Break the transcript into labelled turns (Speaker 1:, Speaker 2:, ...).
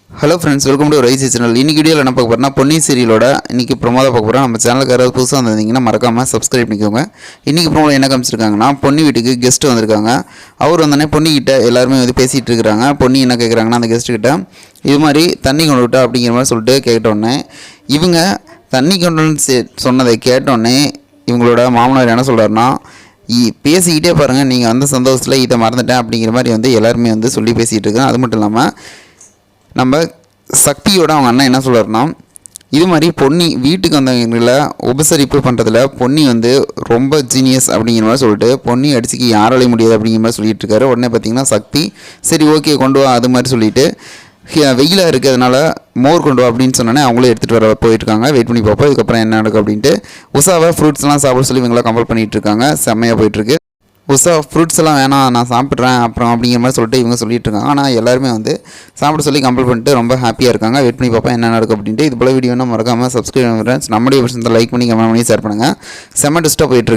Speaker 1: Hello friends, welcome to Raisi channel. இன்றைக்கி வீடியோவில் என்ன பார்க்க போகிறோம்னா, பொன்னி சீரியலோட இன்றைக்கி ப்ரோமோ பார்க்க போகிறோம். நம்ம சேனலுக்கு யாராவது புதுசாக வந்திருந்தீங்கன்னா மறக்காமல் சப்ஸ்கிரைப் பண்ணிக்கோங்க. இன்றைக்கி ப்ரோமோ என்ன காமிச்சிருக்காங்கன்னா, பொன்னி வீட்டுக்கு கெஸ்ட்டு வந்திருக்காங்க. அவர் வந்தோடனே பொன்னிக்கிட்ட எல்லாருமே வந்து பேசிகிட்டு இருக்கிறாங்க. பொன்னி என்ன கேட்குறாங்கன்னா, அந்த கெஸ்ட்டுக்கிட்ட இது மாதிரி தண்ணி கொண்டு விட்டா அப்படிங்கிற மாதிரி சொல்லிட்டு கேட்டோடனே, இவங்க தண்ணி கொண்டு சொன்னதை கேட்டோடனே இவங்களோட மாமனார் என்ன சொல்கிறாருன்னா, பேசிக்கிட்டே பாருங்கள், நீங்கள் வந்த சந்தோஷத்தில் இதை மறந்துட்டேன் அப்படிங்கிற மாதிரி வந்து எல்லாருமே வந்து சொல்லி பேசிகிட்டு இருக்கிறேன். அது மட்டும் இல்லாமல் நம்ம சக்தியோட அவங்க அண்ணன் என்ன சொல்கிறாருன்னா, இது மாதிரி பொன்னி வீட்டுக்கு வந்தவங்கள உபசரிப்பு பண்ணுறதுல பொன்னி வந்து ரொம்ப ஜீனியஸ் அப்படிங்கிற மாதிரி சொல்லிட்டு பொன்னி அடிச்சுக்கு யாராலையும் முடியாது அப்படிங்கிற மாதிரி சொல்லிட்டு இருக்காரு. உடனே பார்த்தீங்கன்னா சக்தி சரி ஓகே கொண்டு வா அது மாதிரி சொல்லிட்டு வெயிலாக இருக்கிறதுனால மோர் கொண்டு வா அப்படின்னு சொன்னோன்னே அவங்களும் எடுத்துகிட்டு வர போயிட்டுருக்காங்க. வெயிட் பண்ணி பார்ப்போம் இதுக்கப்புறம் என்ன நடக்கும் அப்படின்ட்டு. உஷாவை ஃப்ரூட்ஸ்லாம் சாப்பிட சொல்லி இவங்களாம் கம்பல் பண்ணிகிட்டு இருக்காங்க. செம்மையாக போயிட்டுருக்கு. உஷா ஃப்ரூட்ஸ் எல்லாம் வேணாம், நான் சாப்பிட்றேன் அப்புறம் அப்படிங்கிற மாதிரி சொல்லிட்டு இவங்க சொல்லிட்டு இருக்காங்க. ஆனால் எல்லாருமே வந்து சாப்பிட சொல்லி கம்பல் பண்ணிட்டு ரொம்ப ஹாப்பியாக இருக்காங்க. வெயிட் பண்ணி பார்ப்போம் என்ன நடக்கும் அப்படின்ட்டு. இது போல் வீடியோனா மறக்காமல் சப்ஸ்கிரைப் பண்ணுறேன். நம்முடைய விஷயத்தை லைக் பண்ணி கமெண்ட் பண்ணி ஷேர் பண்ணுங்கள். செம்ம டிஸ்டாக போயிட்டுருக்கு.